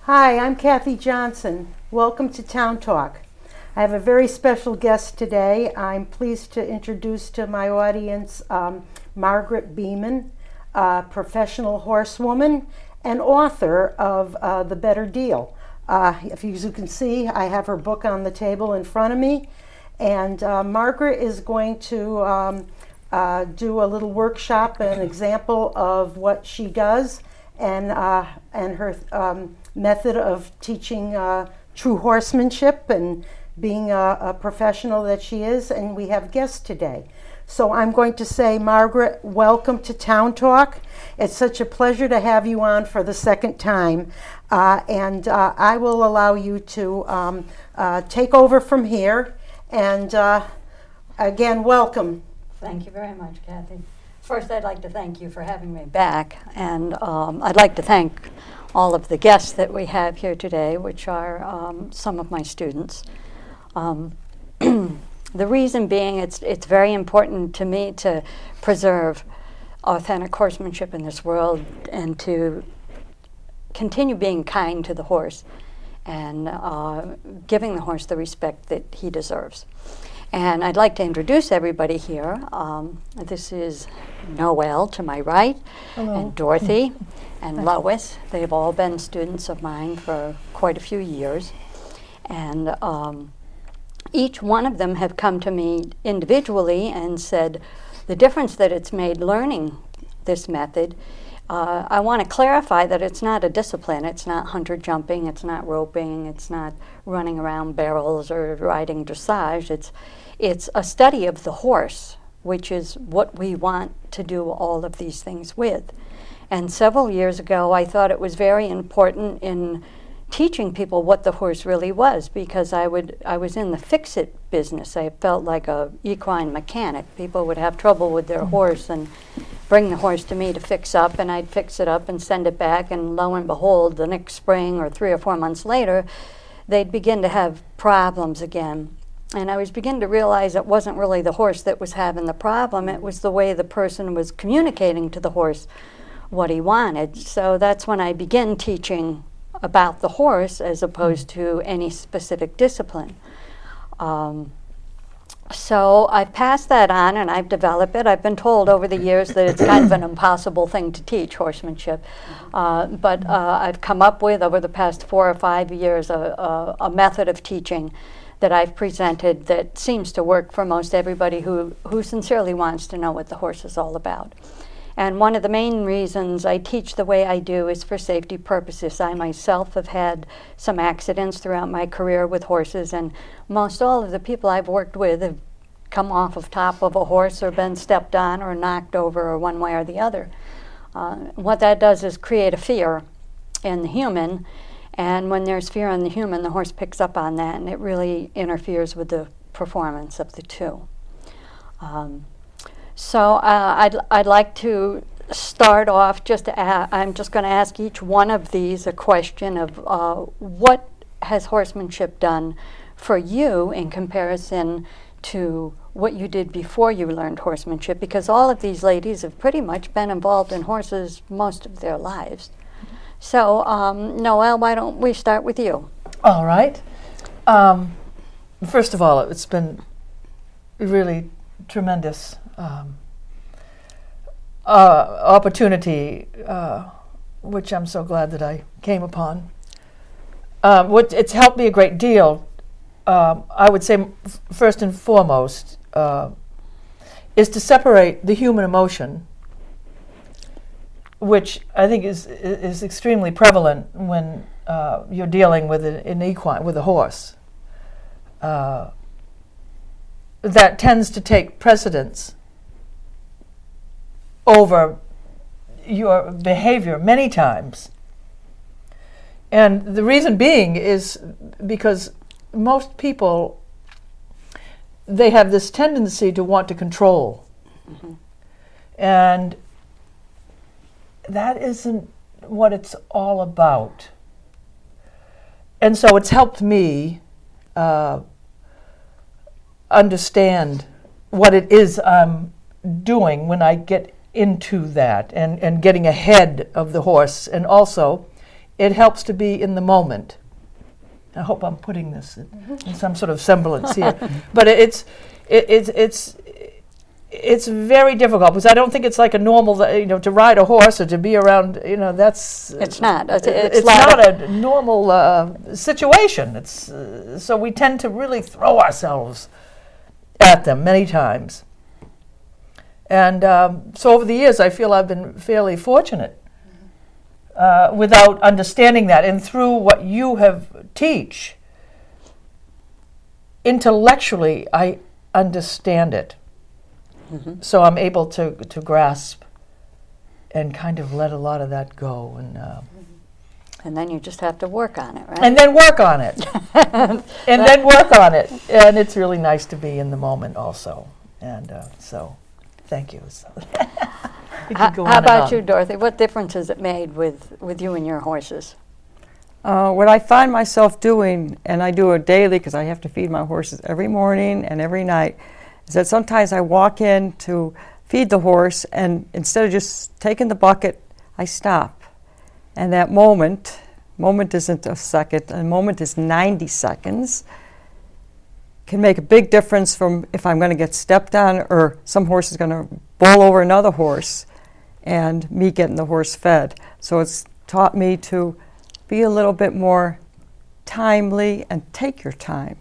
Hi, I'm Kathy Johnson. Welcome to Town Talk. I have a very special guest today. I'm pleased to introduce to my audience Margaret Beeman, a professional horsewoman and author of The Better Deal. If you can see, I have her book on the table in front of me, and Margaret is going to do a little workshop, an example of what she does, and her method of teaching true horsemanship and being a professional that she is. And we have guests today. So I'm going to say, Margaret, welcome to Town Talk. It's such a pleasure to have you on for the second time. And I will allow you to take over from here. And again, welcome. Thank you very much, Kathy. First, I'd like to thank you for having me back, and I'd like to thank all of the guests that we have here today, which are some of my students. The reason being, it's very important to me to preserve authentic horsemanship in this world and to continue being kind to the horse and giving the horse the respect that he deserves. And I'd like to introduce everybody here. This is Noelle to my right. Hello. And Dorothy and Lois. They've all been students of mine for quite a few years. And each one of them have come to me individually and said the difference that it's made learning this method. I want to clarify that it's not a discipline. It's not hunter jumping. It's not roping. It's not running around barrels or riding dressage. It's a study of the horse, which is what we want to do all of these things with. And several years ago, I thought it was very important in teaching people what the horse really was, because I was in the fix-it business. I felt like a equine mechanic. People would have trouble with their horse and bring the horse to me to fix up, and I'd fix it up and send it back, and lo and behold, the next spring or 3 or 4 months later, they'd begin to have problems again. And I was beginning to realize it wasn't really the horse that was having the problem, it was the way the person was communicating to the horse what he wanted. So that's when I began teaching about the horse as opposed to any specific discipline. So I passed that on and I've developed it. I've been told over the years that it's kind of an impossible thing to teach, horsemanship. But I've come up with, over the past 4 or 5 years, a method of teaching that I've presented that seems to work for most everybody who sincerely wants to know what the horse is all about. And one of the main reasons I teach the way I do is for safety purposes. I myself have had some accidents throughout my career with horses, and most all of the people I've worked with have come off of top of a horse or been stepped on or knocked over or one way or the other. What that does is create a fear in the human, and when there's fear in the human, the horse picks up on that, and it really interferes with the performance of the two. So I'd like to start off just I'm just going to ask each one of these a question of what has horsemanship done for you in comparison to what you did before you learned horsemanship, because all of these ladies have pretty much been involved in horses most of their lives. So Noelle, why don't we start with you? All right. First of all, it's been really tremendous opportunity, which I'm so glad that I came upon. It's helped me a great deal. I would say first and foremost is to separate the human emotion, which I think is extremely prevalent when you're dealing with an equine, with a horse. That tends to take precedence over your behavior many times. And the reason being is because most people, they have this tendency to want to control. Mm-hmm. And that isn't what it's all about. And so it's helped me understand what it is I'm doing when I get into that and getting ahead of the horse, and also it helps to be in the moment. I hope I'm putting this in some sort of semblance here, but it's very difficult because I don't think it's like a normal, to ride a horse or to be around, that's... It's not. It's not a normal situation. It's so we tend to really throw ourselves at them many times. And so over the years, I feel I've been fairly fortunate without understanding that. And through what you have teach, intellectually, I understand it. Mm-hmm. So I'm able to grasp and kind of let a lot of that go. And then you just have to work on it, right? And then work on it. And then work on it. And it's really nice to be in the moment also. And so, thank you. How about you, Dorothy? What difference has it made with you and your horses? What I find myself doing, and I do it daily because I have to feed my horses every morning and every night, is that sometimes I walk in to feed the horse, and instead of just taking the bucket, I stop. And that moment isn't a second, a moment is 90 seconds, can make a big difference from if I'm going to get stepped on or some horse is going to bowl over another horse and me getting the horse fed. So it's taught me to be a little bit more timely and take your time.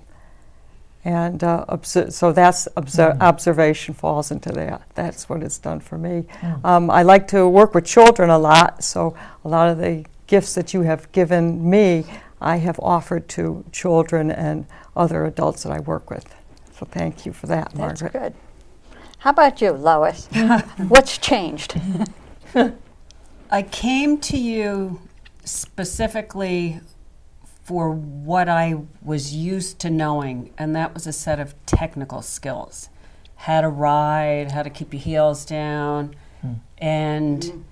And so that's observation falls into that. That's what it's done for me. I like to work with children a lot, so a lot of the gifts that you have given me, I have offered to children and other adults that I work with. So thank you for that, Margaret. That's good. How about you, Lois? What's changed? I came to you specifically for what I was used to knowing, and that was a set of technical skills. How to ride, how to keep your heels down, and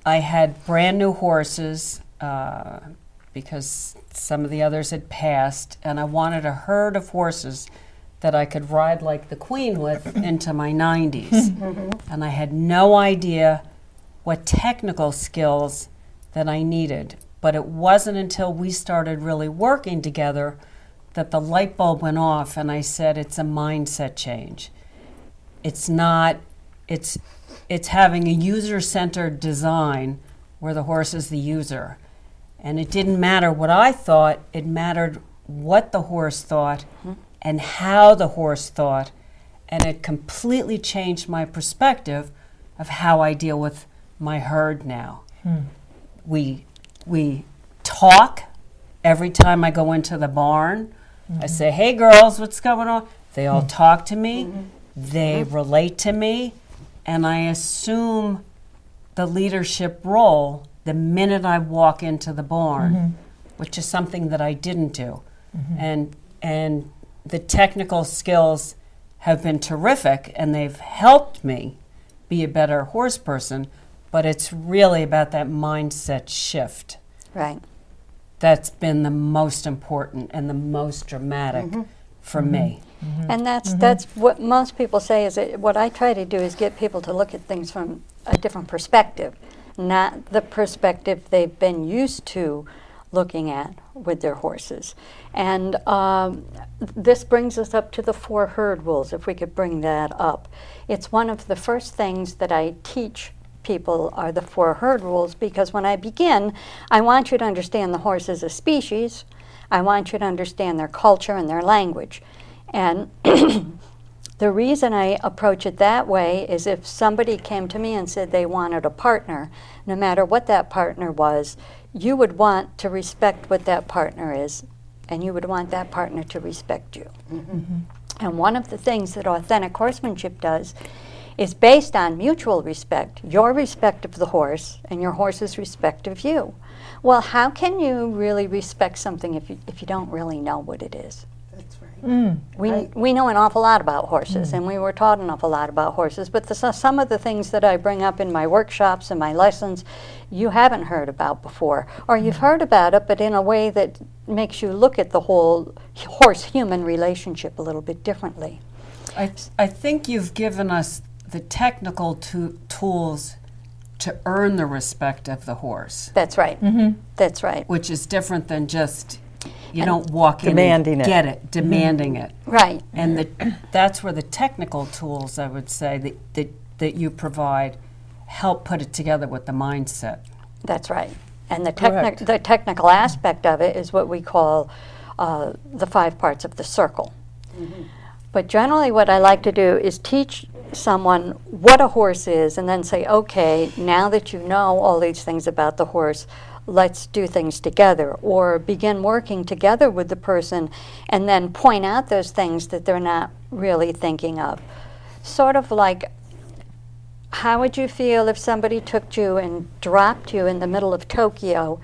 I had brand new horses because some of the others had passed, and I wanted a herd of horses that I could ride like the queen with into my 90s. And I had no idea what technical skills that I needed. But it wasn't until we started really working together that the light bulb went off, and I said, it's a mindset change. It's not, it's having a user-centered design where the horse is the user. And it didn't matter what I thought, it mattered what the horse thought and how the horse thought. And it completely changed my perspective of how I deal with my herd now. We talk every time I go into the barn. I say, hey girls, what's going on? They all talk to me, they relate to me, and I assume the leadership role the minute I walk into the barn, which is something that I didn't do. And the technical skills have been terrific, and they've helped me be a better horse person, but it's really about that mindset shift. Right. That's been the most important and the most dramatic for me. And that's what most people say is that what I try to do is get people to look at things from a different perspective, not the perspective they've been used to looking at with their horses. And this brings us up to the 4 herd rules, if we could bring that up. It's one of the first things that I teach people are the 4 herd rules, because when I begin, I want you to understand the horse as a species. I want you to understand their culture and their language. And the reason I approach it that way is if somebody came to me and said they wanted a partner, no matter what that partner was, you would want to respect what that partner is, and you would want that partner to respect you. And one of the things that Authentic Horsemanship does is based on mutual respect, your respect of the horse and your horse's respect of you. Well, how can you really respect something if you don't really know what it is? That's right. We know an awful lot about horses, and we were taught an awful lot about horses, but some of the things that I bring up in my workshops and my lessons you haven't heard about before, or you've heard about it, but in a way that makes you look at the whole horse-human relationship a little bit differently. I think you've given us the technical tools to earn the respect of the horse, That's right. That's right. which is different than just you don't walk demanding in and it. get it, demanding it. Right. And that's where the technical tools, I would say, that you provide help put it together with the mindset. That's right. And the, Correct. the technical aspect of it is what we call the 5 parts of the circle. But generally what I like to do is teach someone what a horse is and then say, okay, now that you know all these things about the horse, let's do things together, or begin working together with the person and then point out those things that they're not really thinking of. Sort of like, how would you feel if somebody took you and dropped you in the middle of Tokyo,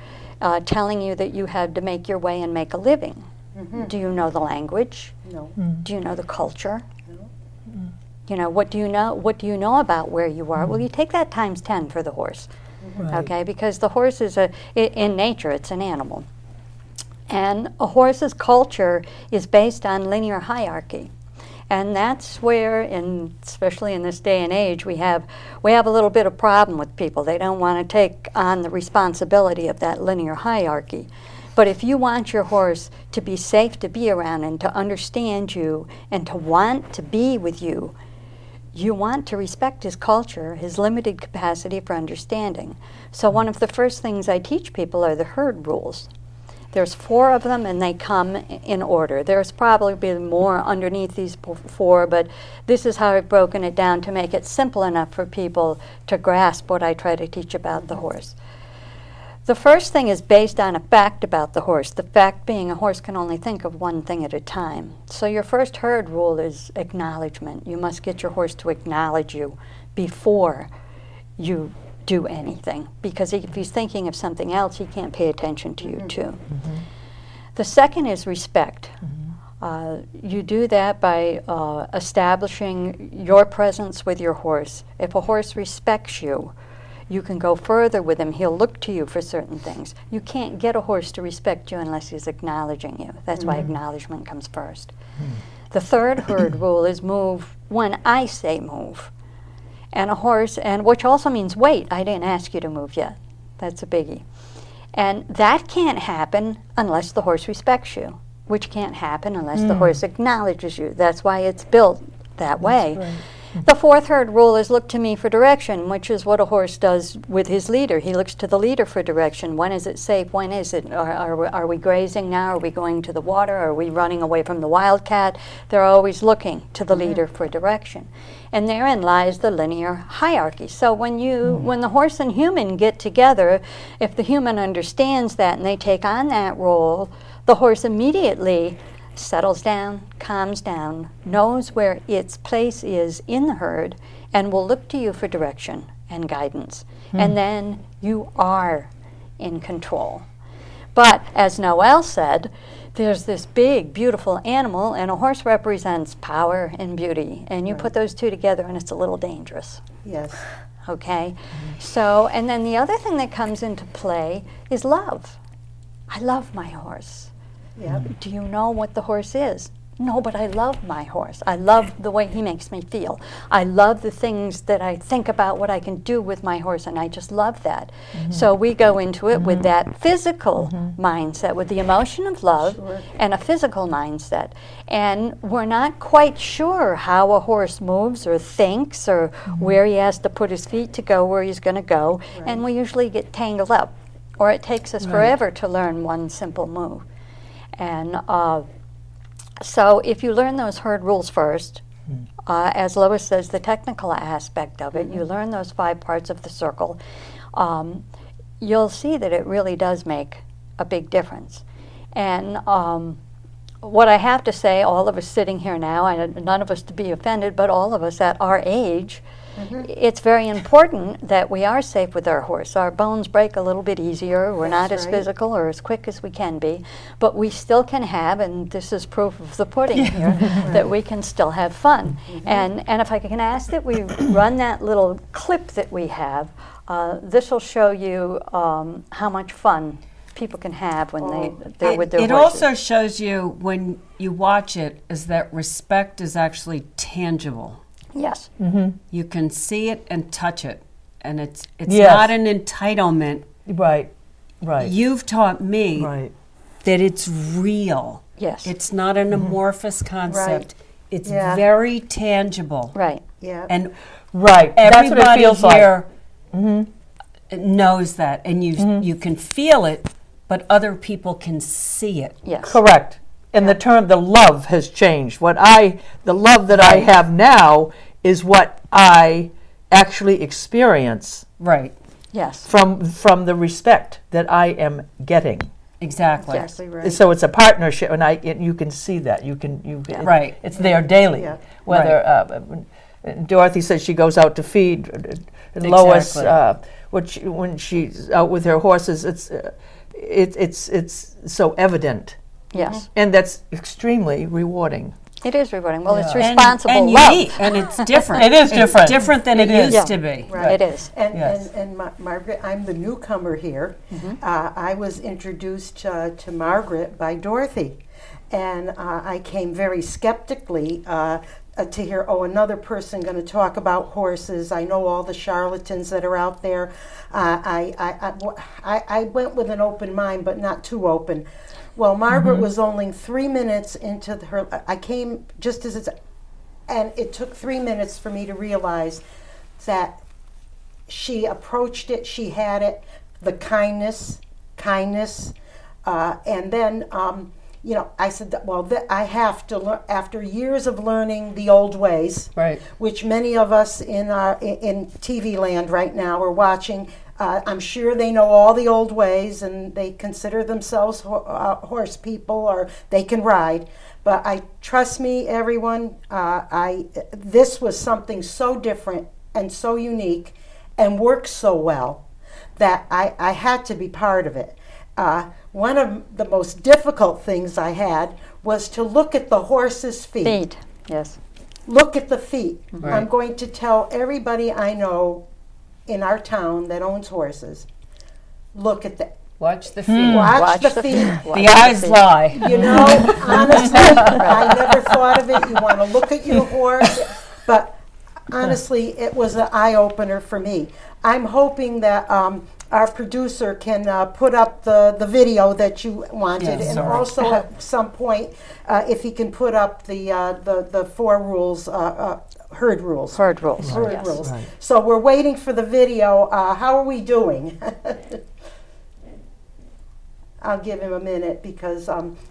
telling you that you had to make your way and make a living? Do you know the language? No. Do you know the culture? No. You know, what do you know? What do you know about where you are? Well, you take that times 10 for the horse, okay? Because the horse is in nature, it's an animal, and a horse's culture is based on linear hierarchy, and that's where, especially in this day and age, we have a little bit of problem with people. They don't want to take on the responsibility of that linear hierarchy. But if you want your horse to be safe to be around and to understand you and to want to be with you, you want to respect his culture, his limited capacity for understanding. So one of the first things I teach people are the herd rules. There's 4 of them and they come in order. There's probably more underneath these 4, but this is how I've broken it down to make it simple enough for people to grasp what I try to teach about the horse. The first thing is based on a fact about the horse, the fact being a horse can only think of one thing at a time. So your first herd rule is acknowledgement. You must get your horse to acknowledge you before you do anything, because if he's thinking of something else, he can't pay attention to you too. The second is respect. You do that by establishing your presence with your horse. If a horse respects you, you can go further with him. He'll look to you for certain things. You can't get a horse to respect you unless he's acknowledging you. That's why acknowledgement comes first. The third herd rule is move when I say move. And a horse, and which also means wait, I didn't ask you to move yet. That's a biggie. And that can't happen unless the horse respects you, which can't happen unless the horse acknowledges you. That's why it's built that way. right. The fourth herd rule is look to me for direction, which is what a horse does with his leader. He looks to the leader for direction. When is it safe? When is it? Are we grazing now? Are we going to the water? Are we running away from the wildcat? They're always looking to the leader for direction. And therein lies the linear hierarchy. So when the horse and human get together, if the human understands that and they take on that role, the horse immediately settles down, calms down, knows where its place is in the herd, and will look to you for direction and guidance. And then you are in control. But as Noelle said, there's this big, beautiful animal, and a horse represents power and beauty. And you put those two together, and it's a little dangerous. Yes. Okay? So, and then the other thing that comes into play is love. I love my horse. Yeah. Do you know what the horse is? No, but I love my horse. I love the way he makes me feel. I love the things that I think about what I can do with my horse, and I just love that. So we go into it with that physical mindset, with the emotion of love and a physical mindset. And we're not quite sure how a horse moves or thinks or where he has to put his feet to go where he's going to go, and we usually get tangled up, or it takes us forever to learn one simple move. And so if you learn those herd rules first, as Lois says, the technical aspect of it, you learn those 5 parts of the circle, you'll see that it really does make a big difference. And what I have to say, all of us sitting here now, and none of us to be offended, but all of us at our age, it's very important that we are safe with our horse. Our bones break a little bit easier. We're not as physical or as quick as we can be, but we still can have, and this is proof of the pudding here, that we can still have fun. And if I can ask that we run that little clip that we have, this will show you how much fun people can have when they're with their It horses. also shows you, when you watch it, is that respect is actually tangible. Yes. You can see it and touch it. and it's Yes. not an entitlement. Right. Right. You've taught me Right. that it's real. Yes. It's not an amorphous concept. It's Yeah. very tangible. Right. Yeah. And Right. That's what it everybody feels like. here knows that, and you can feel it, but other people can see it. Yes. Correct. And the love has changed. The love that I have now is what I actually experience Right. Yes. from the respect that I am getting. Exactly. Yes. Exactly right. So it's a partnership, and you can see that. Right. It's there daily. Yeah. Whether Dorothy says she goes out to feed Lois, Exactly. when she's out with her horses, it's so evident, Yes. and that's extremely rewarding. It is rewarding. Well, it's Yeah. responsible and love. unique, and it's different. It is different. It's different than it is. used to be. Right. It is. And, Yes. Margaret, I'm the newcomer here. Mm-hmm. I was introduced to Margaret by Dorothy, and I came very skeptically to hear, another person going to talk about horses. I know all the charlatans that are out there. I went with an open mind, but not too open. Well, Margaret was only 3 minutes into her. I came just as it's, and it took 3 minutes for me to realize that she approached it, she had it, the kindness, and then, I said, I have to learn, after years of learning the old ways, Right. which many of us in TV land right now are watching. I'm sure they know all the old ways, and they consider themselves horse people, or they can ride. But trust me, everyone, this was something so different and so unique and works so well that I had to be part of it. One of the most difficult things I had was to look at the horse's feet. Feet. Yes. Look at the feet. Right. I'm going to tell everybody I know in our town that owns horses, look at the Watch the feet. watch the feet. Watch The eyes feet. lie. You know, honestly, I never thought of it. You want to look at your horse, but honestly, it was an eye-opener for me. I'm hoping that our producer can put up the video that you wanted, Yes, and sorry. also at some point, if he can put up the 4 rules, herd rules. Herd rules. Herd Yes. rules. Right. So we're waiting for the video. How are we doing? I'll give him a minute because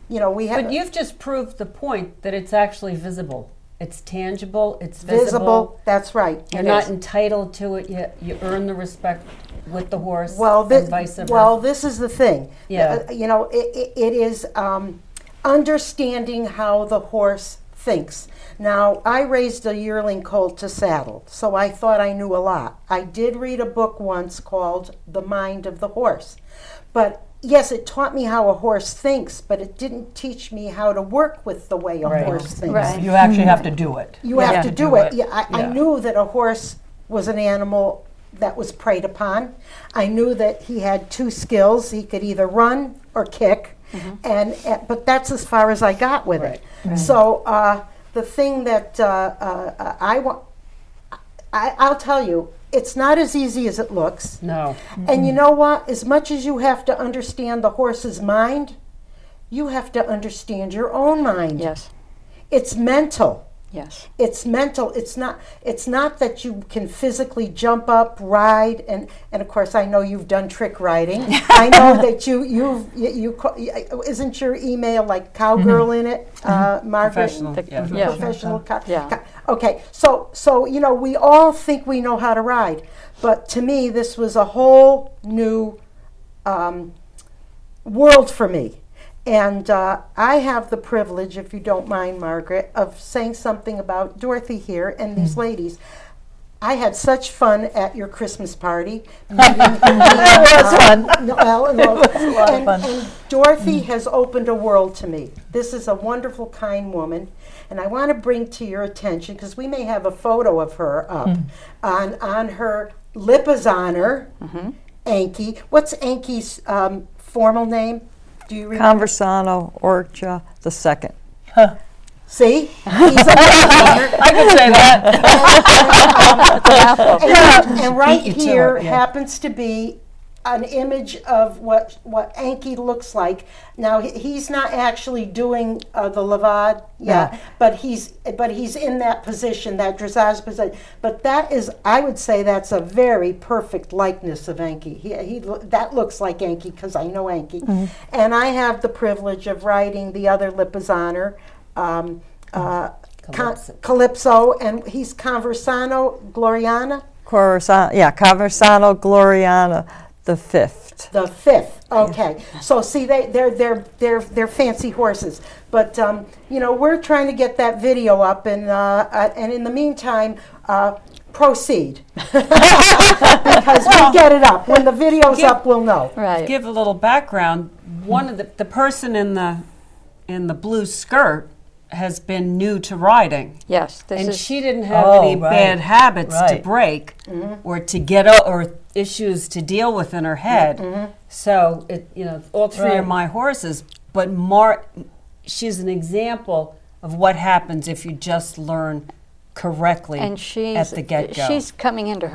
we have But you've just proved the point that it's actually visible. It's tangible. It's visible. That's right. You're It not is. entitled to it yet. You earn the respect with the horse. Well, and vice versa. this is the thing. Yeah. It is understanding how the horse thinks. Now, I raised a yearling colt to saddle, so I thought I knew a lot. I did read a book once called The Mind of the Horse. But yes, it taught me how a horse thinks, but it didn't teach me how to work with the way a Right. horse thinks. Right. You actually have to do it. You have Yeah. to do it. Yeah, I Yeah. knew that a horse was an animal that was preyed upon. I knew that he had 2 skills. He could either run or kick, but that's as far as I got with it. So the thing that I'll tell you, it's not as easy as it looks. No. And you know what? As much as you have to understand the horse's mind, you have to understand your own mind. Yes. It's mental. Yes. It's mental. It's not that you can physically jump up, ride, and of course I know you've done trick riding. I know that you isn't your email like cowgirl in it, Margaret? Professional. Yeah. Yeah. Professional Yeah. Okay, so we all think we know how to ride, but to me this was a whole new world for me. And I have the privilege, if you don't mind, Margaret, of saying something about Dorothy here and these ladies. I had such fun at your Christmas party. That was fun. And Dorothy has opened a world to me. This is a wonderful, kind woman. And I want to bring to your attention, because we may have a photo of her up, on her lip is on her, Anki. What's Anki's formal name? Do you remember? Conversano Orcha II. See? He's a Lipizzaner. I could say that. And right Beat you to here it, yeah. happens to be an image of what Anki looks like. Now he's not actually doing the levad, but he's in that position, that dressage position. But that is, I would say, that's a very perfect likeness of Anki. That looks like Anki because I know Anki, and I have the privilege of riding the other Lipizzaner. Calypso, and he's Conversano Gloriana. Conversano Gloriana the fifth. The fifth. Okay. So see, they're fancy horses, but we're trying to get that video up, and in the meantime, proceed because we'll get it up when the video's up. We'll know. Right. Give a little background. One of the person in the blue skirt has been new to riding. Yes. And she didn't have any bad habits to break or to get or issues to deal with in her head. So all three are my horses, but she's an example of what happens if you just learn correctly and at the get-go. She's coming into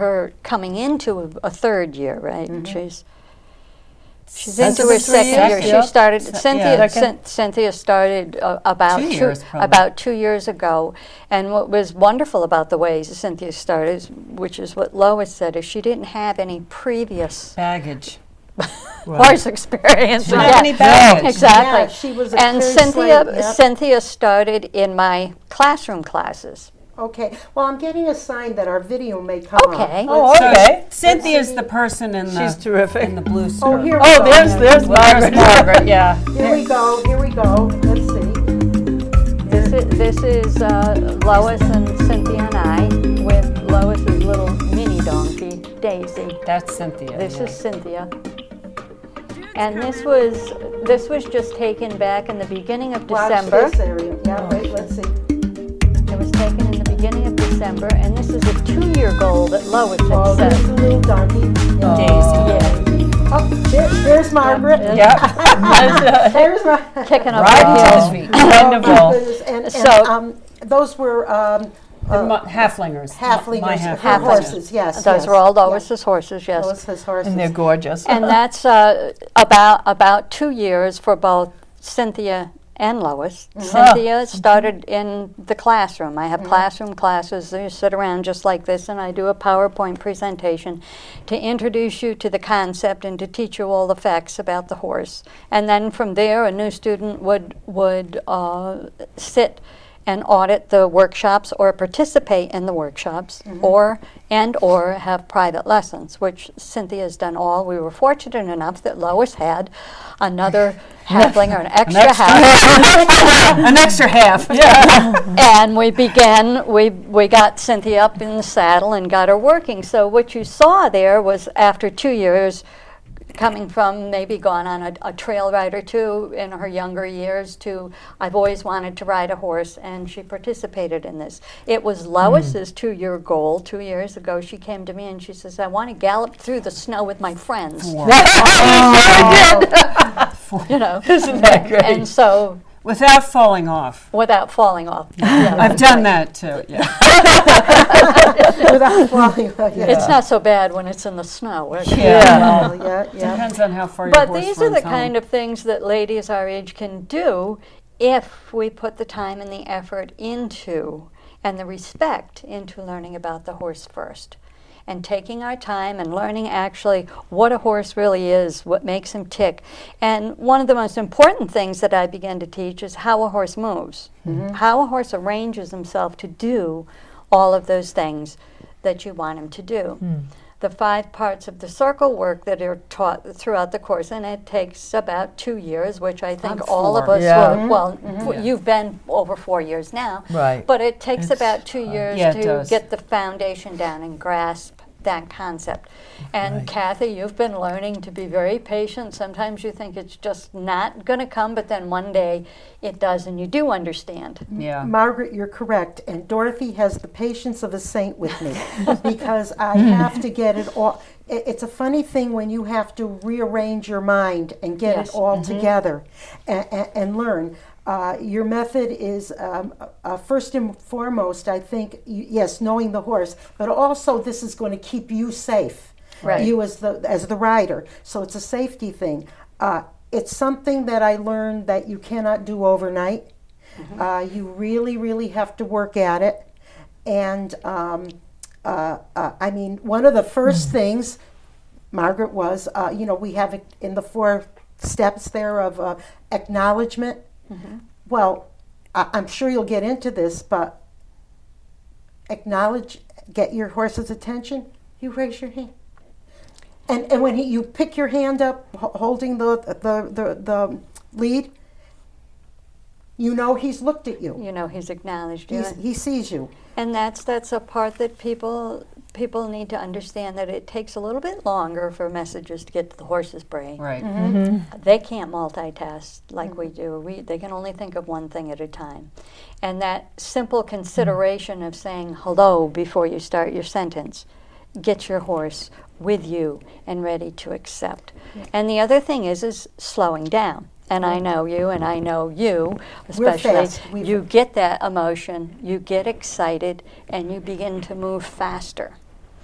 a third year, right? She's into her second year. She started. Cynthia started about 2 years ago. And what was wonderful about the way Cynthia started, which is what Lois said, is she didn't have any previous baggage. horse experience. She didn't have any baggage. Exactly. Yeah, she was a and clean slate, yep. Cynthia started in my classroom classes. Okay. Well, I'm getting a sign that our video may come Okay. up. Oh, okay. Cynthia's the person in the She's terrific. in the blue skirt. Oh, here we go. there's There's Margaret. Margaret, yeah. Here we go. Let's see. This is Lois and Cynthia and I with Lois's little mini donkey, Daisy. That's Cynthia. This yeah. is Cynthia. And this was just taken back in the beginning of December. Watch this area. Yeah, wait, let's see. It was taken in the beginning of December, and this is a 2-year goal that Lois had Oh, set. there's the little donkey. Daisy. Yeah, Oh, there's Margaret. Yep. There's Margaret. kicking up Right her to heels. his feet. Wonderful. And So- those were Halflingers. halflingers, My her halflingers. horses, yes. Those were all Lois's horses, yes. Lois's horses. And they're gorgeous. And that's about 2 years for both Cynthia and Lois. Cynthia started in the classroom. I have classroom classes. You sit around just like this, and I do a PowerPoint presentation to introduce you to the concept and to teach you all the facts about the horse. And then from there, a new student would sit and audit the workshops or participate in the workshops or have private lessons, which Cynthia's done all. We were fortunate enough that Lois had another halfling or an extra half. An extra half. And we got Cynthia up in the saddle and got her working. So what you saw there was after 2 years, coming from maybe gone on a trail ride or two in her younger years to I've always wanted to ride a horse, and she participated in this. It was Lois's 2-year goal. 2 years ago she came to me and she says, I want to gallop through the snow with my friends. You know. Isn't that great? And so Without falling off. without falling off. Yeah, I've done that too, yeah. Without falling. Yeah. It's not so bad when it's in the snow. Yeah. Yeah. Depends on how far your But horse these are the runs home. kind of things that ladies our age can do if we put the time and the effort into and the respect into learning about the horse first. And taking our time and learning actually what a horse really is, what makes him tick. And one of the most important things that I began to teach is how a horse moves, how a horse arranges himself to do all of those things that you want him to do. The 5 parts of the circle work that are taught throughout the course, and it takes about 2 years, which I think I'm all of 4. us Yeah. will, you've been over 4 years now. Right. But it takes about 2 years Yeah, it to does. get the foundation down and grasp that concept. And Kathy, you've been learning to be very patient. Sometimes you think it's just not going to come, but then one day it does, and you do understand. Yeah. Margaret, you're correct. And Dorothy has the patience of a saint with me because I have to get it all. It's a funny thing when you have to rearrange your mind and get Yes. it all together and learn. Your method is first and foremost, I think, yes, knowing the horse, but also this is going to keep you safe, Right. you as the rider. So it's a safety thing. It's something that I learned that you cannot do overnight. You really, really have to work at it. And I mean, one of the first things, Margaret, was, we have it in the 4 steps there of acknowledgement. Well, I'm sure you'll get into this, but get your horse's attention, you raise your hand. And when you pick your hand up, holding the lead, he's looked at you. He's acknowledged you. He sees you. And that's a part that people need to understand, that it takes a little bit longer for messages to get to the horse's brain. Right. They can't multitask like we do. They can only think of one thing at a time. And that simple consideration of saying hello before you start your sentence gets your horse with you and ready to accept. And the other thing is slowing down. And I know you, and I know you, especially. You get that emotion, you get excited, and you begin to move faster.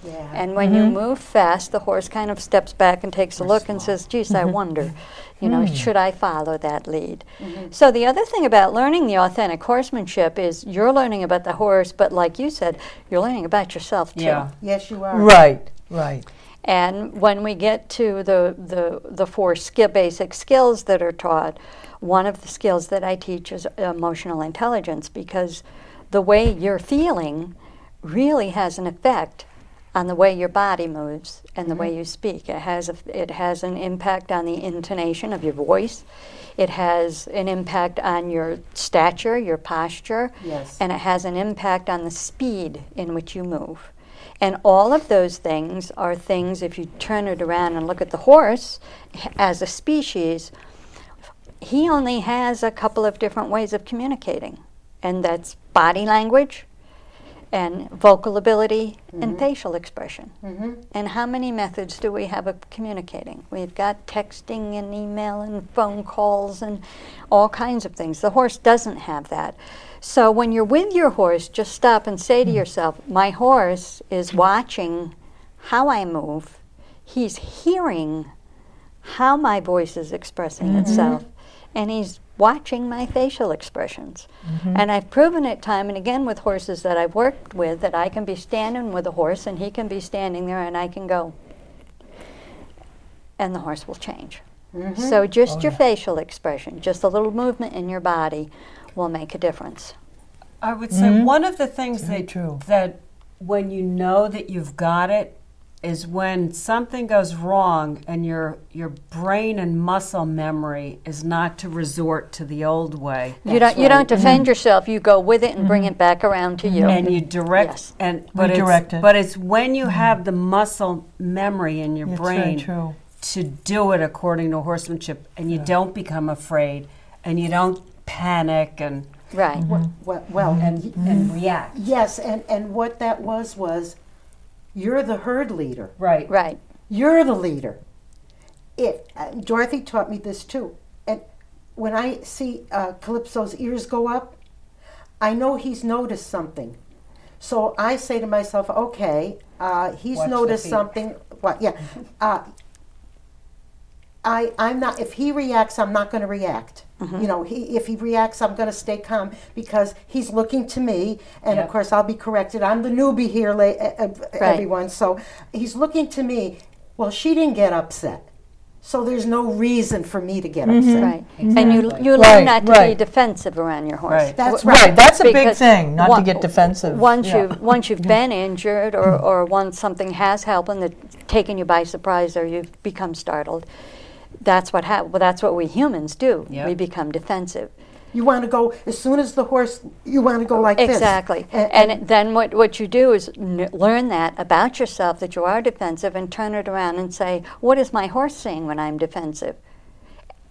Yeah. And when you move fast, the horse kind of steps back and takes a look and says, geez, I wonder, should I follow that lead? So the other thing about learning the authentic horsemanship is you're learning about the horse, but like you said, you're learning about yourself too. Yeah. Yes, you are. Right. And when we get to the 4 basic skills that are taught, one of the skills that I teach is emotional intelligence, because the way you're feeling really has an effect on the way your body moves and the way you speak. It has an impact on the intonation of your voice. It has an impact on your stature, your posture, and it has an impact on the speed in which you move. And all of those things are things, if you turn it around and look at the horse as a species, he only has a couple of different ways of communicating. And that's body language and vocal ability and facial expression. And how many methods do we have of communicating? We've got texting and email and phone calls and all kinds of things. The horse doesn't have that. So when you're with your horse, just stop and say to yourself, my horse is watching how I move. He's hearing how my voice is expressing itself. And he's watching my facial expressions. And I've proven it time and again with horses that I've worked with that I can be standing with a horse and he can be standing there and I can go, and the horse will change. So just your facial expression, just a little movement in your body will make a difference. I would say one of the things Very true. that when you know that you've got it is when something goes wrong and your brain and muscle memory is not to resort to the old way. You don't defend yourself. You go with it and bring it back around to you. And you direct Redirect it. But it's when you have the muscle memory in your brain to do it according to horsemanship, and you don't become afraid, and you don't panic and and react. Yes, and what that was you're the herd leader. Right. You're the leader. Dorothy taught me this too. And when I see Calypso's ears go up, I know he's noticed something. So I say to myself, okay, he's Watch noticed the feet. something. What? Yeah. I'm not. If he reacts, I'm not going to react. If he reacts, I'm going to stay calm because he's looking to me, and of course I'll be corrected. I'm the newbie here, everyone. So he's looking to me. Well, she didn't get upset, so there's no reason for me to get upset. Right. And you learn not to be defensive around your horse. Right. That's Right, that's a big Because thing, not to get defensive. Once you've been injured or once something has happened that's taken you by surprise or you've become startled, that's what that's what we humans do. Yep. We become defensive. You want to go as soon as the horse. You want to go like this. Exactly. And then what you do is learn that about yourself, that you are defensive, and turn it around and say, what is my horse saying when I'm defensive?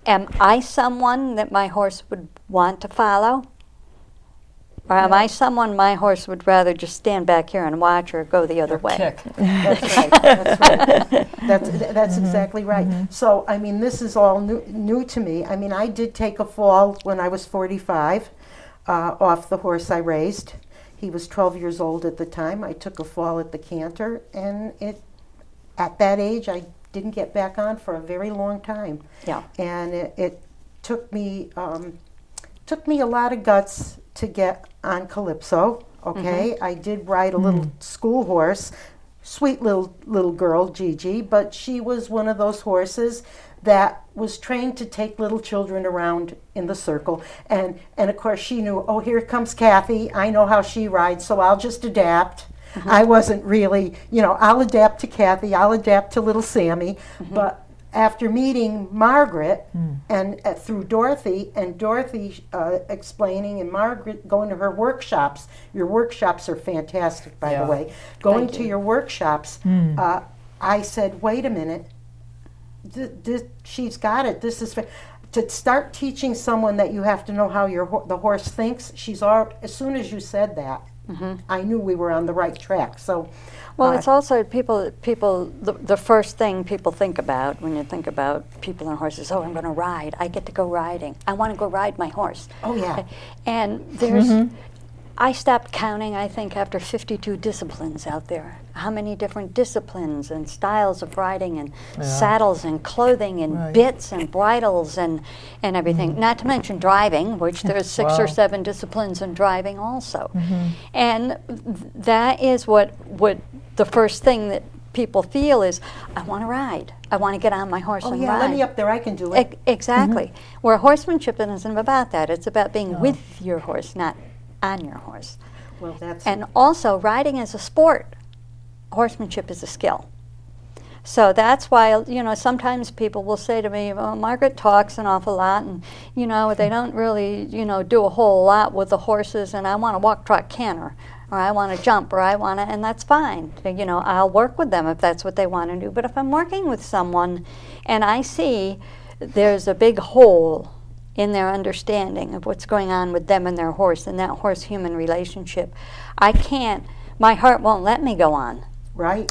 Am I someone that my horse would want to follow? Or am I someone my horse would rather just stand back here and watch or go the other way? Kick. That's right. That's right. That's exactly right. So, I mean, this is all new to me. I mean, I did take a fall when I was 45 off the horse I raised. He was 12 years old at the time. I took a fall at the canter, and at that age, I didn't get back on for a very long time. Yeah. And it took me a lot of guts to get on Calypso. Okay, I did ride a little school horse, sweet little girl, Gigi, but she was one of those horses that was trained to take little children around in the circle, and of course she knew, oh, here comes Kathy, I know how she rides, so I'll just adapt. I wasn't really, I'll adapt to Kathy, I'll adapt to little Sammy, but after meeting Margaret and through Dorothy, and Dorothy explaining, and Margaret going to her workshops. Your workshops are fantastic, by the way. Going to your workshops, I said, wait a minute, she's got it. This is to start teaching someone that you have to know how the horse thinks. As soon as you said that, I knew we were on the right track. So. Well, it's also the first thing people think about when you think about people and horses, oh, I'm going to ride. I get to go riding. I want to go ride my horse. Oh, yeah. And I stopped counting, I think, after 52 disciplines out there. How many different disciplines and styles of riding and saddles and clothing and bits and bridles and everything. Not to mention driving, which there's 6 or 7 disciplines in driving also. And that is what the first thing that people feel is, I want to ride. I want to get on my horse and ride. Let me up there, I can do it. Exactly. Where horsemanship isn't about that. It's about being with your horse, not on your horse. Well, and also, riding is a sport. Horsemanship is a skill. So that's why, sometimes people will say to me, well, Margaret talks an awful lot, and, they don't really, do a whole lot with the horses, and I want to walk, trot, canter, or I want to jump, or I want to, and that's fine. I'll work with them if that's what they want to do. But if I'm working with someone and I see there's a big hole in their understanding of what's going on with them and their horse and that horse-human relationship, my heart won't let me go on. Right.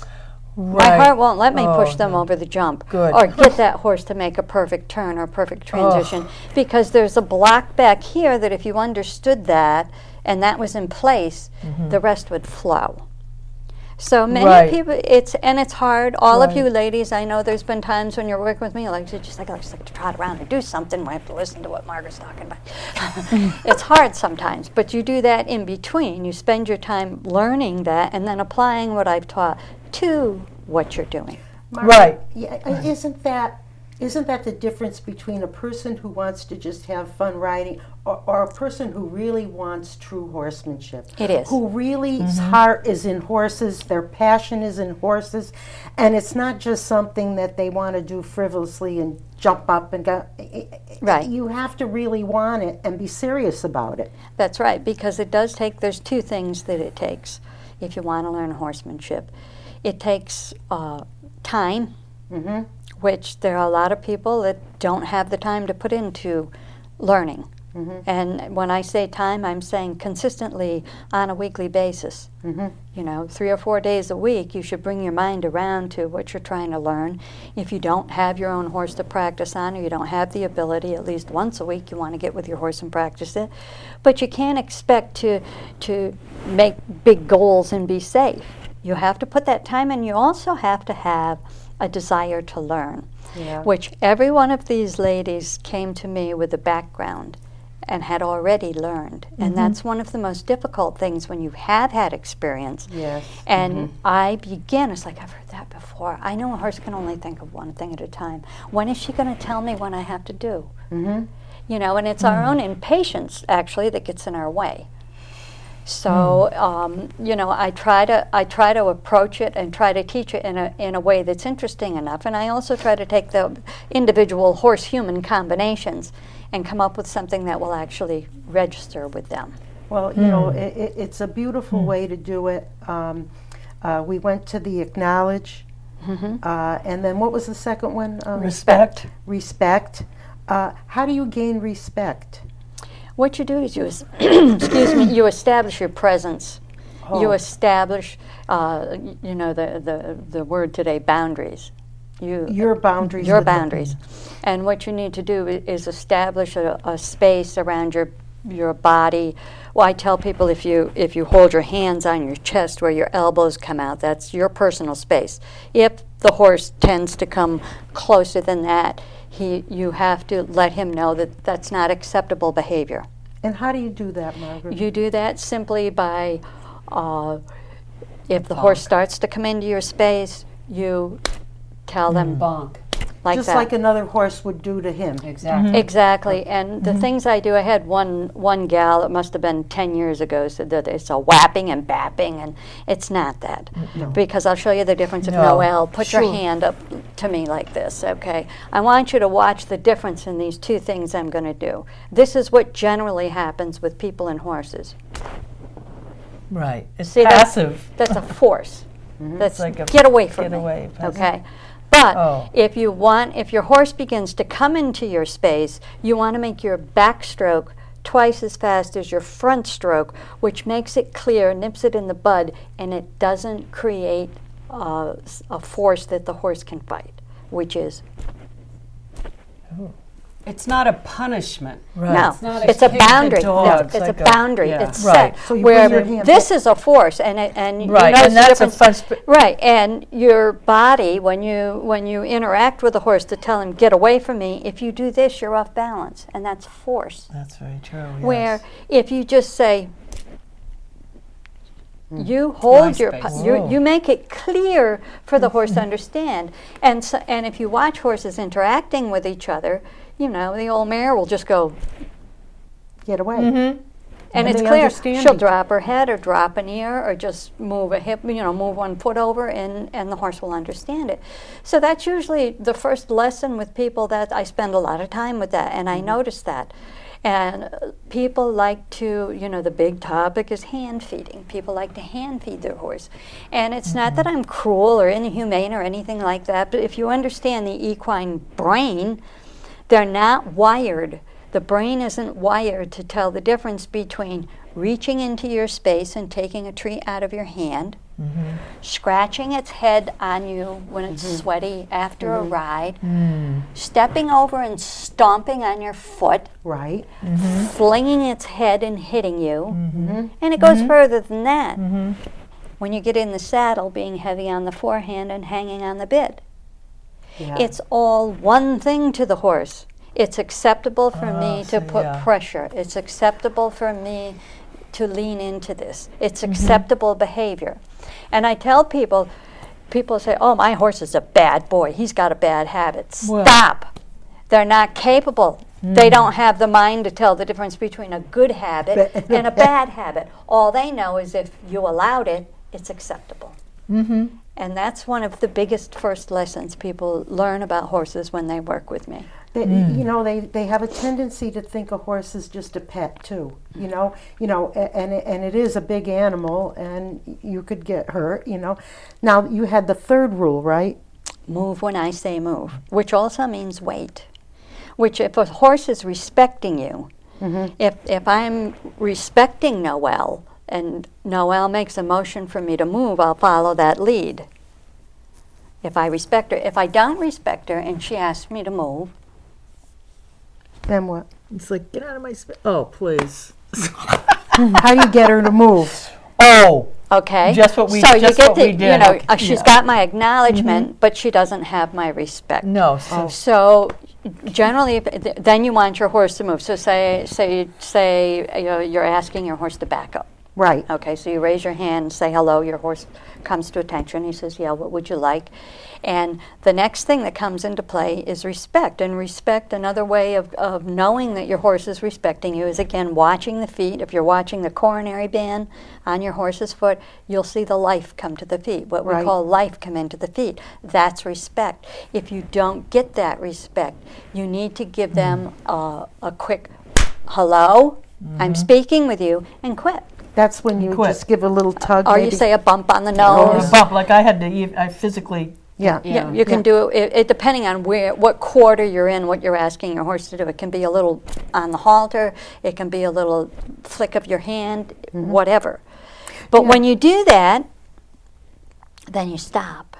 My heart won't let me push them over the jump or get that horse to make a perfect turn or a perfect transition because there's a block back here that if you understood that and that was in place, the rest would flow. So many people, it's hard. All of you ladies, I know there's been times when you're working with me, I just like to trot around and do something. I have to listen to what Margaret's talking about. It's hard sometimes, but you do that in between. You spend your time learning that and then applying what I've taught to what you're doing. Margaret, isn't that the difference between a person who wants to just have fun riding or a person who really wants true horsemanship? It is. Who really heart is in horses, their passion is in horses, and it's not just something that they want to do frivolously and jump up and go. Right. You have to really want it and be serious about it. That's right, because there's 2 things that it takes if you want to learn horsemanship. It takes time, which there are a lot of people that don't have the time to put into learning. And when I say time, I'm saying consistently on a weekly basis. 3 or 4 days a week, you should bring your mind around to what you're trying to learn. If you don't have your own horse to practice on, or you don't have the ability, at least once a week you want to get with your horse and practice it. But you can't expect to make big goals and be safe. You have to put that time in. You also have to have a desire to learn, which every one of these ladies came to me with a background and had already learned. And that's one of the most difficult things when you have had experience. Yes. And I begin, it's like, I've heard that before. I know a horse can only think of one thing at a time. When is she going to tell me what I have to do? And it's our own impatience, actually, that gets in our way. So, I try to approach it and try to teach it in a way that's interesting enough. And I also try to take the individual horse-human combinations and come up with something that will actually register with them. Well, it's a beautiful way to do it. We went to the acknowledge, and then what was the second one? Respect. Respect. How do you gain respect? What you do is excuse me, you establish your presence. You establish, the word today, boundaries. Your boundaries. Your with them. boundaries. And what you need to do is establish a space around your body. Well, I tell people if you hold your hands on your chest where your elbows come out, that's your personal space. If the horse tends to come closer than that, you have to let him know that that's not acceptable behavior. And how do you do that, Margaret? You do that simply by, if the horse starts to come into your space, you tell them Bonk. like Just that. like another horse would do to him. Exactly. Exactly, and the things I do, I had one gal, it must have been 10 years ago, said that it's a whapping and bapping, and it's not that. Because I'll show you the difference. If No. Noelle, put your hand up to me like this, okay? I want you to watch the difference in these two things I'm going to do. This is what generally happens with people and horses. Right. It's See, passive. That's a force. That's like a get away from get me. away, passive. Okay. But Oh. if your horse begins to come into your space, you want to make your backstroke twice as fast as your front stroke, which makes it clear, nips it in the bud, and it doesn't create a force that the horse can fight, which is It's not a punishment. Right. no, It's not a it's a kick to boundary. dog. It's It's a like a- boundary. yeah. It's Right. set. So you where bring your hand this is a force, and you Right, notice and the that's a difference. fun. Right, and your body, when you interact with a horse to tell him get away from me, if you do this, you're off balance, and that's force. That's very true. Yes. Where if you just say, you hold your, space. you make it clear for the horse to understand, and if you watch horses interacting with each other, the old mare will just go. Get away. And And it's they clear understand she'll each- drop her head or drop an ear or just move a hip, move one foot over, and the horse will understand it. So that's usually the first lesson with people that I spend a lot of time with that, and I notice that. And people like to, the big topic is hand feeding. People like to hand feed their horse. And it's not that I'm cruel or inhumane or anything like that, but if you understand the equine brain, they're not wired. The brain isn't wired to tell the difference between reaching into your space and taking a treat out of your hand, scratching its head on you when it's sweaty after a ride, stepping over and stomping on your foot, Right. flinging its head and hitting you, and it goes further than that. When you get in the saddle, being heavy on the forehand and hanging on the bit. Yeah. It's all one thing to the horse. It's acceptable for me to so put yeah. pressure. It's acceptable for me to lean into this. It's acceptable behavior. And I tell people say, oh, my horse is a bad boy. He's got a bad habit. Well. Stop. They're not capable. They don't have the mind to tell the difference between a good habit and a bad habit. All they know is if you allowed it, it's acceptable. And that's one of the biggest first lessons people learn about horses when they work with me. They have a tendency to think a horse is just a pet too. And it is a big animal, and you could get hurt. Now you had the third rule, right? Move when I say move, which also means wait. Which if a horse is respecting you, if I'm respecting Noelle, and Noelle makes a motion for me to move, I'll follow that lead. If I respect her. If I don't respect her and she asks me to move, Then what? It's like, get out of my space. Oh, please. How do you get her to move? Oh. okay? Just what we- so just you get what we did. Okay, she's yeah. got my acknowledgement, but she doesn't have my respect. No. So So generally, then you want your horse to move. So say you're asking your horse to back up. Right. Okay, so you raise your hand and say hello. Your horse comes to attention. He says, yeah, what would you like? And the next thing that comes into play is respect. And respect, another way of knowing that your horse is respecting you is, again, watching the feet. If you're watching the coronary band on your horse's foot, you'll see the life come to the feet, what we Right. call life come into the feet. That's respect. If you don't get that respect, you need to give them a quick hello, I'm speaking with you, and quit. That's when you Quit. just give a little tug. Or maybe. you say a bump on the or a nose. bump, like I had to, I physically Yeah. Yeah. You can do it depending on what quarter you're in, what you're asking your horse to do. It can be a little on the halter, it can be a little flick of your hand, whatever. But when you do that, then you stop.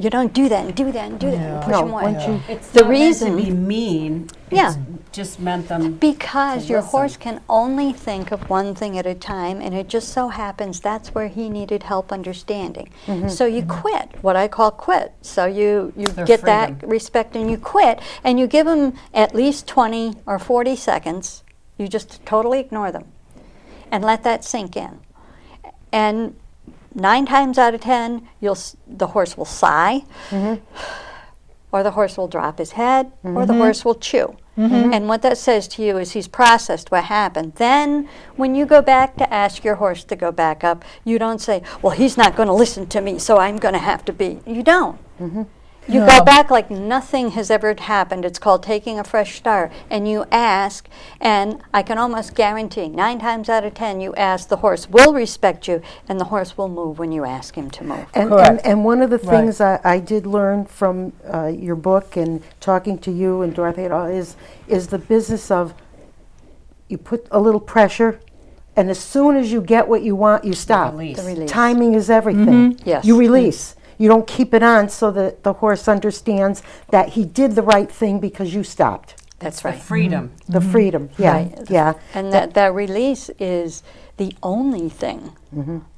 You don't do that and do that and do that and push No, them away. once you It's The not reason- meant to be mean. Yeah. It's just meant them. Because to your listen. horse can only think of one thing at a time, and it just so happens that's where he needed help understanding. So you quit, what I call quit. So you Their get that freedom. respect and you quit, and you give him at least 20 or 40 seconds. You just totally ignore them and let that sink in. And 9 times out of 10, the horse will sigh, or the horse will drop his head, or the horse will chew. And what that says to you is he's processed what happened. Then, when you go back to ask your horse to go back up, you don't say, well, he's not going to listen to me, so I'm going to have to be. You don't. You go back like nothing has ever happened. It's called taking a fresh start. And you ask, and I can almost guarantee 9 times out of 10, you ask, the horse will respect you, and the horse will move when you ask him to move. And one of the Right. things I did learn from your book and talking to you and Dorothy et al. is the business of you put a little pressure, and as soon as you get what you want, you stop. Release. The release. Timing is everything. Yes. You release. You don't keep it on so that the horse understands that he did the right thing because you stopped. That's The right. freedom. The freedom. Yeah. Right. Yeah. And that release is the only thing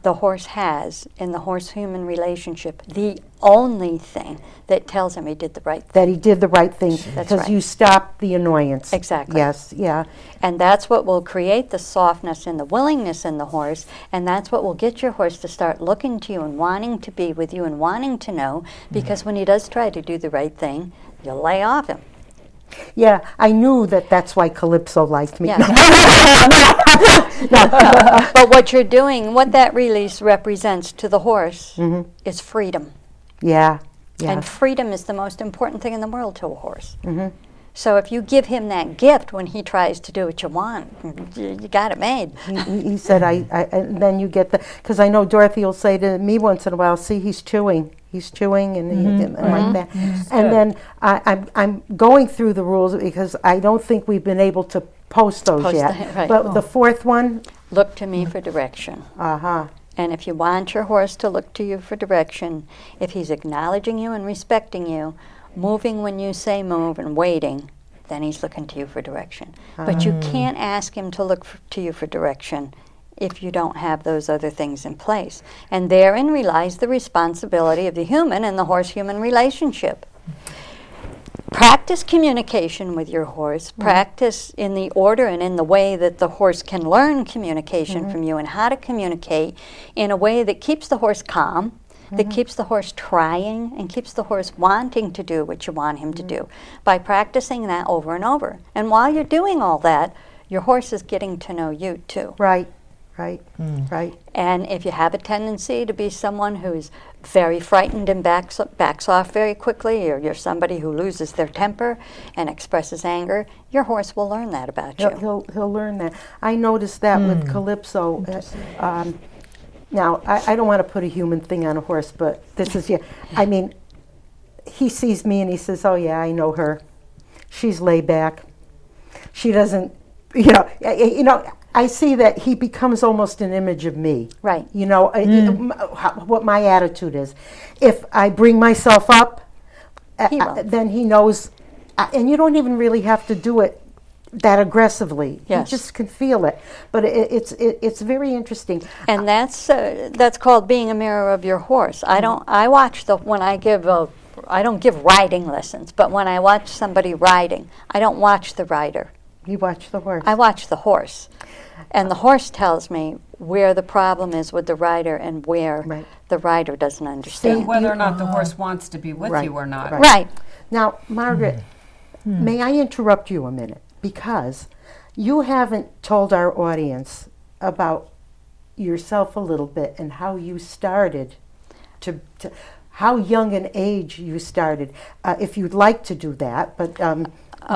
the horse has in the horse-human relationship, the only thing that tells him he did the right thing. That he did the right thing That's because right. you stopped the annoyance. Exactly. Yes. Yeah. And that's what will create the softness and the willingness in the horse, and that's what will get your horse to start looking to you and wanting to be with you and wanting to know, because when he does try to do the right thing, you'll lay off him. Yeah, I knew that's why Calypso liked me. Yeah. But what you're doing, what that release represents to the horse is freedom. Yeah, yeah. And freedom is the most important thing in the world to a horse. So if you give him that gift when he tries to do what you want, you got it made. He said, and then you get because I know Dorothy will say to me once in a while, see, he's chewing, and like that. And then I'm going through the rules because I don't think we've been able to post those yet. Right. But the fourth one, Look to me for direction. And if you want your horse to look to you for direction, if he's acknowledging you and respecting you, moving when you say move and waiting, then he's looking to you for direction. But you can't ask him to look to you for direction if you don't have those other things in place. And therein relies the responsibility of the human and the horse-human relationship. Practice communication with your horse. Practice in the order and in the way that the horse can learn communication from you, and how to communicate in a way that keeps the horse calm, that keeps the horse trying, and keeps the horse wanting to do what you want him to do, by practicing that over and over. And while you're doing all that, your horse is getting to know you too. right. And if you have a tendency to be someone who's very frightened and backs off very quickly, or you're somebody who loses their temper and expresses anger, your horse will learn that about you. He'll learn that. I noticed that with Calypso. Now, I don't want to put a human thing on a horse, but this is, I mean, he sees me and he says, oh yeah, I know her. She's laid back. She doesn't, I see that he becomes almost an image of me. Right. What my attitude is. If I bring myself up, He will. then he knows, and you don't even really have to do it that aggressively. Yes. You just can feel it. But it's very interesting. And that's called being a mirror of your horse. I don't give riding lessons, but when I watch somebody riding, I don't watch the rider. You watch the horse. I watch the horse. And the horse tells me where the problem is with the rider and where the rider doesn't understand. Whether or not the horse wants to be with Right, you or not. Right. Now, Margaret, may I interrupt you a minute? Because you haven't told our audience about yourself a little bit and how you started to how young an age you started. If you'd like to do that, but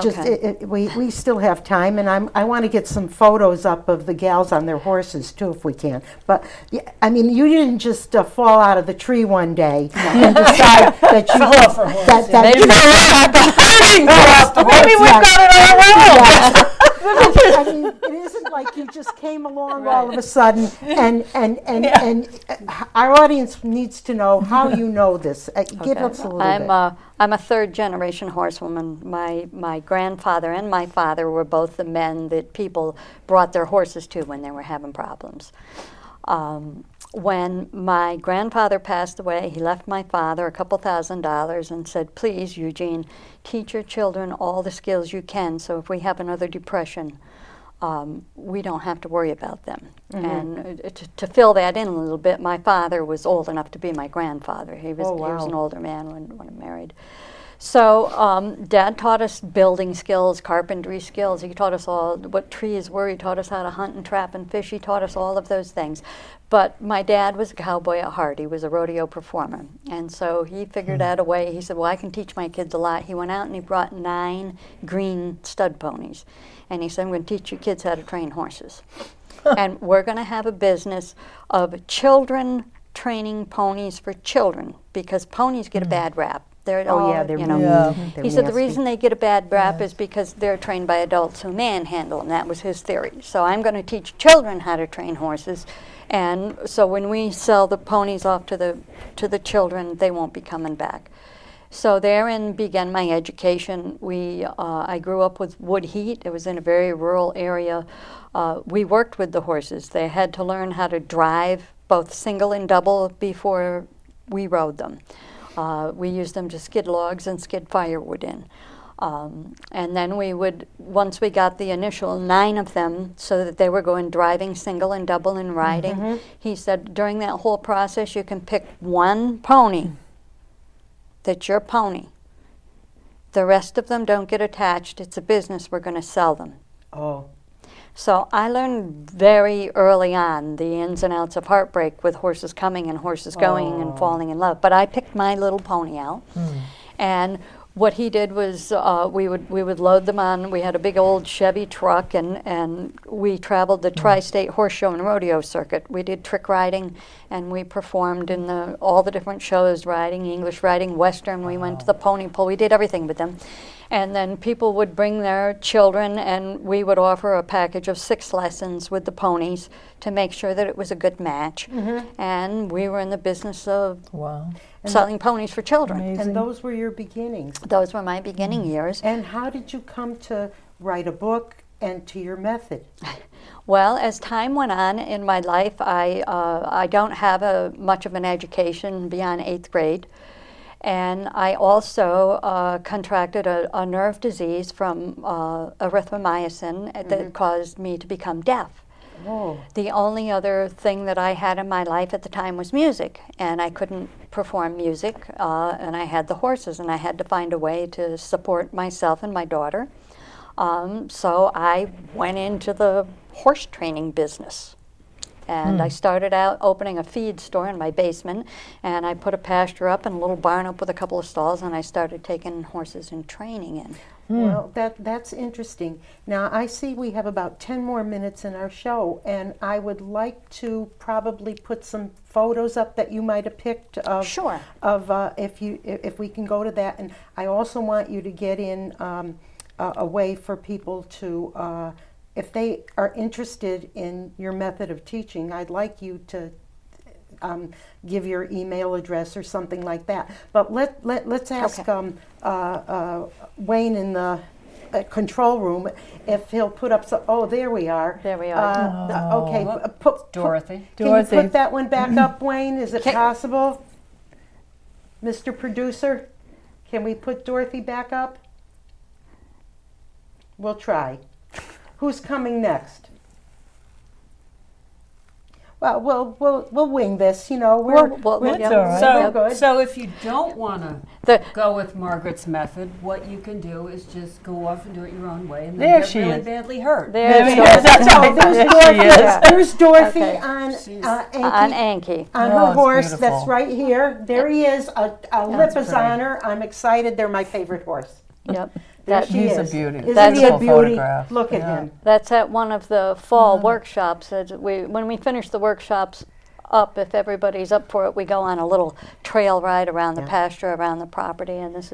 just Okay. we still have time, and I want to get some photos up of the gals on their horses too, if we can. But yeah, I mean, you didn't just fall out of the tree one day and decide that you Maybe we've got it all around. I mean, it isn't like you just came along all of a sudden, and our audience needs to know how you know this. Give us a little bit. I'm a third generation horsewoman. My grandfather and my father were both the men that people brought their horses to when they were having problems. When my grandfather passed away, he left my father a couple $1,000 and said, please, Eugene, teach your children all the skills you can, so if we have another depression, we don't have to worry about them. And to fill that in a little bit, my father was old enough to be my grandfather. He was, he was an older man when I married. So Dad taught us building skills, carpentry skills. He taught us all what trees were. He taught us how to hunt and trap and fish. He taught us all of those things. But my dad was a cowboy at heart. He was a rodeo performer. And so he figured out a way. He said, well, I can teach my kids a lot. He went out and he brought 9 green stud ponies. And he said, I'm going to teach you kids how to train horses. And we're going to have a business of children training ponies for children, because ponies get a bad rap. They're they're you know. they're He said the nasty. reason they get a bad rap is because they're trained by adults who manhandle, and that was his theory. So I'm going to teach children how to train horses, and so when we sell the ponies off to the children, they won't be coming back. So therein began my education. I grew up with wood heat. It was in a very rural area. We worked with the horses. They had to learn how to drive both single and double before we rode them. We used them to skid logs and skid firewood in. And then we would, once we got the initial 9 of them so that they were going driving single and double and riding, he said during that whole process you can pick one pony that's your pony. The rest of them don't get attached. It's a business. We're going to sell them. Oh. So I learned very early on the ins and outs of heartbreak with horses coming and horses going and falling in love. But I picked my little pony out, and what he did was we would load them on. We had a big old Chevy truck, and we traveled the tri-state horse show and rodeo circuit. We did trick riding, and we performed in all the different shows, riding, English riding, Western. We went to the pony pull. We did everything with them. And then people would bring their children, and we would offer a package of 6 lessons with the ponies to make sure that it was a good match. And we were in the business of selling ponies for children. Amazing. And those were your beginnings. Those were my beginning years. And how did you come to write a book and to your method? Well, as time went on in my life, I don't have much of an education beyond 8th grade. And I also contracted a nerve disease from erythromycin that caused me to become deaf. Oh. The only other thing that I had in my life at the time was music, and I couldn't perform music, and I had the horses, and I had to find a way to support myself and my daughter. So I went into the horse training business. And I started out opening a feed store in my basement, and I put a pasture up and a little barn up with a couple of stalls, and I started taking horses and training in. Well, that's interesting. Now, I see we have about 10 more minutes in our show, and I would like to probably put some photos up that you might have picked of, Sure. of if we can go to that. And I also want you to get in a way for people to, if they are interested in your method of teaching, I'd like you to give your email address or something like that. But let's ask Wayne in the control room if he'll put up some. Oh, there we are. There we are. Okay, Dorothy. Can you put that one back up, Wayne? Is it possible? Mr. Producer, can we put Dorothy back up? We'll try. Who's coming next? Well, we'll wing this. You know, we're That's all right. we're good. So if you don't want to go with Margaret's method, what you can do is just go off and do it your own way, and then There get she really is. badly hurt. There's There's Dorothy Okay. on on Anki, Anki. on Oh, her it's horse. beautiful. That's right here. There he is. A lip is pretty. on her. I'm excited. They're my favorite horse. Yep. There she He's is. a beauty. Isn't That's he a a beauty? photograph. Look at Yeah. him. That's at one of the fall workshops. When we finish the workshops up, if everybody's up for it, we go on a little trail ride around the Yeah. pasture, around the property, and this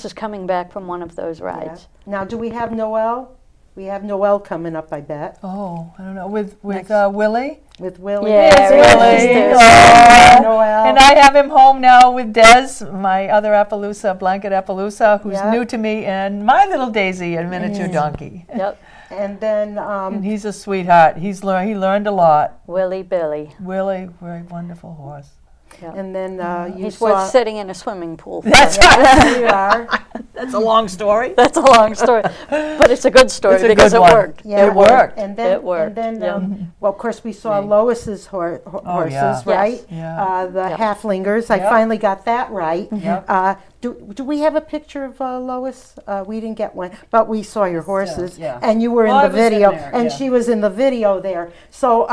is coming back from one of those rides. Yeah. Now, do we have Noel? We have Noel coming up, I bet, Oh, I don't know. With Willie? with Willie. Yeah, Yes, Willie. Willie. There's Oh. Noel. And I have him home now with Des, my other Appaloosa, Blanket Appaloosa, who's Yeah. new to me, and my little Daisy, a miniature donkey. Yep, And then, And he's a sweetheart. He learned a lot. Willie Billy. Willie, very wonderful horse. and then you He's saw. worth sitting in a swimming pool for. That's There you are. That's a long story. That's a long story, but it's a good story It's a because good it one. worked. Yeah, It worked. And then, It worked, And then, yeah. well, of course, we saw Lois's horses, yeah. right? Yeah. The Yep. halflingers. I Yep. finally got that right. Yep. Do we have a picture of Lois? We didn't get one, but we saw your horses, yeah. and you were Well, in I the was in video, there, and yeah. she was in the video there. So,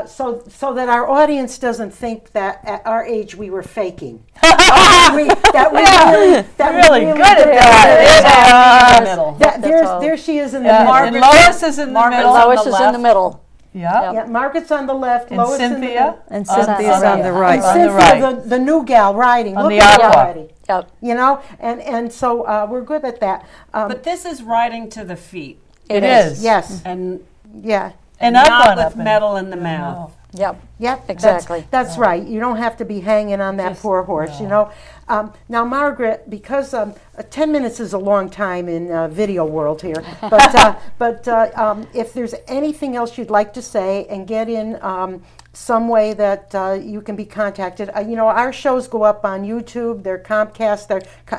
so that our audience doesn't think that at our age we were faking. Really Really good at that. In the middle. That's all. There she is in the Yeah, middle. and Lois is in the Margaret's middle. on Lois the is in the left. middle. Yeah. Yeah, Margaret's on the left, And Lois in the Cynthia? middle. And On the Cynthia's on the right. And right. On the Cynthia, right. the new gal riding. On Look the at her aqua. already. Yep. You know, and so we're good at that. But this is riding to the feet, It is. Yes, and yeah, And I've not gone with up and- metal in the mouth. Yep. yep. Exactly. That's right. You don't have to be hanging on that poor horse, you know. Now, Margaret, because 10 minutes is a long time in video world here, but if there's anything else you'd like to say and get in some way that you can be contacted. You know, our shows go up on YouTube. They're Comcast.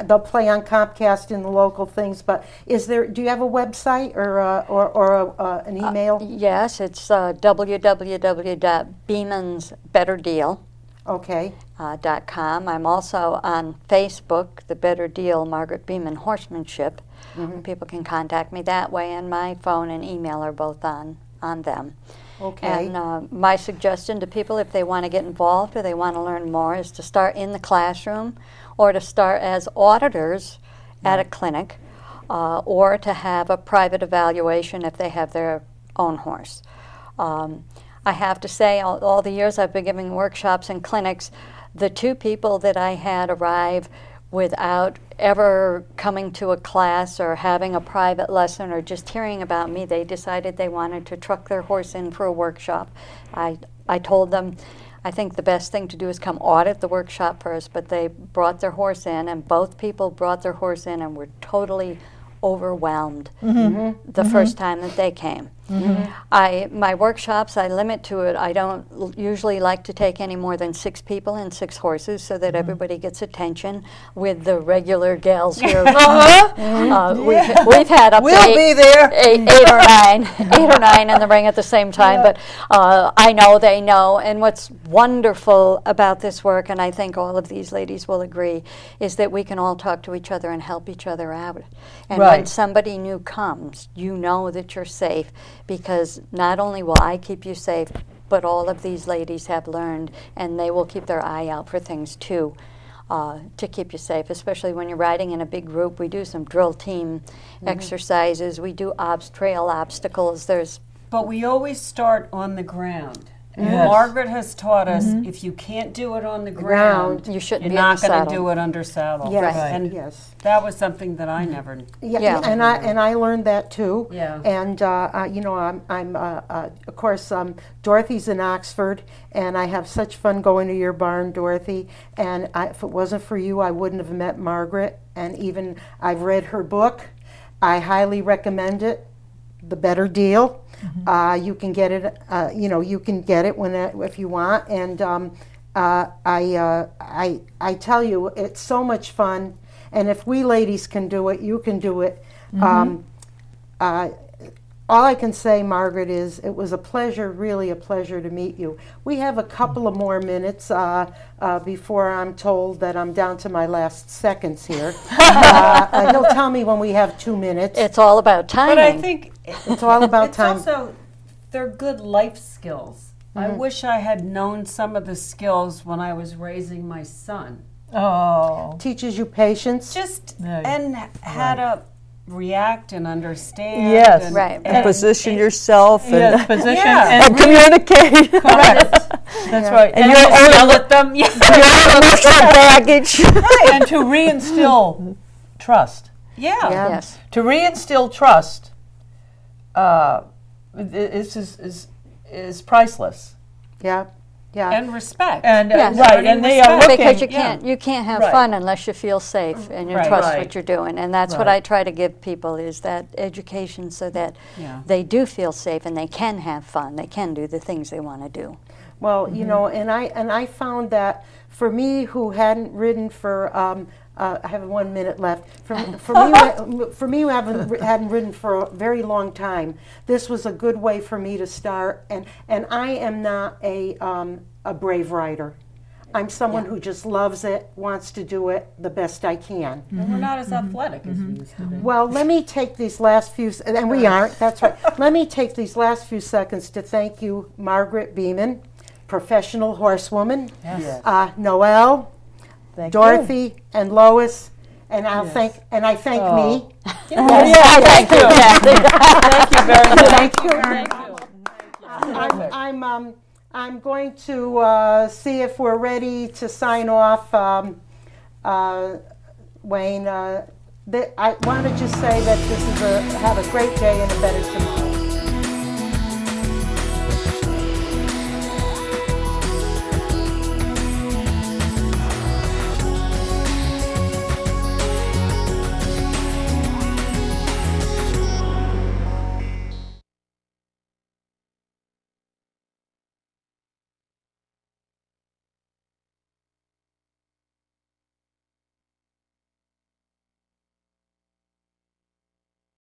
They'll play on Comcast in the local things. But do you have a website or an email? Yes, it's www.beemansbetterdeal.com. Okay. I'm also on Facebook, The Better Deal, Margaret Beeman Horsemanship. People can contact me that way, and my phone and email are both on them. Okay. And my suggestion to people, if they want to get involved or they want to learn more, is to start in the classroom or to start as auditors at a clinic or to have a private evaluation if they have their own horse. I have to say, all the years I've been giving workshops and clinics, the two people that I had arrive without ever coming to a class or having a private lesson or just hearing about me, they decided they wanted to truck their horse in for a workshop. I told them, I think the best thing to do is come audit the workshop first, but they brought their horse in, and both people brought their horse in and were totally overwhelmed the first time that they came. My workshops, I limit to it. I don't usually like to take any more than 6 people and 6 horses so that everybody gets attention. With the regular gals here, we've had up We'll to be there. 8 or 9 in the ring at the same time. But I know they know. And what's wonderful about this work, and I think all of these ladies will agree, is that we can all talk to each other and help each other out. And when Right. somebody new comes, you know that you're safe, because not only will I keep you safe, but all of these ladies have learned, and they will keep their eye out for things too, to keep you safe, especially when you're riding in a big group. We do some drill team exercises. We do trail obstacles. But we always start on the ground. And Yes. Margaret has taught us if you can't do it on the ground, You shouldn't you're be in not the going to saddle. do it under saddle. Yes. Right. And Yes. that was something that I never. Yeah. And I learned that too. Yeah. And you know, I'm of course Dorothy's in Oxford, and I have such fun going to your barn, Dorothy. And if it wasn't for you, I wouldn't have met Margaret. And even I've read her book. I highly recommend it. The Better Deal. You can get it. You know, you can get it if you want. And I tell you, it's so much fun. And if we ladies can do it, you can do it. All I can say, Margaret, is it was a pleasure, really a pleasure to meet you. We have a couple of more minutes before I'm told that I'm down to my last seconds here. He'll tell me when we have 2 minutes. It's all about timing. But I think It's all about it's time. also, they're good life skills. I wish I had known some of the skills when I was raising my son. Oh. Teaches you patience. Just No, and had react and understand. Yes. and, Right. And position yourself and, Yes, position Yeah. and communicate. correct. That's right. And your own yell at them. Yeah. emotional baggage. And to reinstill trust. Yeah. Yeah. Yes. To reinstill trust, this is priceless. Yeah. Yeah. And respect. And Yes. right, and they are looking. Because yeah. you can't have Right. fun unless you feel safe and you Right. trust Right. what you're doing. And that's what Right. I try to give people is that education so that Yeah. they do feel safe and they can have fun. They can do the things they want to do. Well, you know, and I found that for me, who hadn't ridden for, I have 1 minute left. For me, who hadn't ridden for a very long time, this was a good way for me to start. And I am not a brave rider. I'm someone who just loves it, wants to do it the best I can. And we're not as athletic as we used to be. Well, let me take these last few, and we aren't, that's right. Let me take these last few seconds to thank you, Margaret Beeman, professional horsewoman, Yes. Noelle, Thank Dorothy, and Lois, and I thank Oh. me. Yeah, thank you. Thank you very much. Thank you. Thank you. I'm going to see if we're ready to sign off. Wayne, I want to just say that have a great day and a better tomorrow.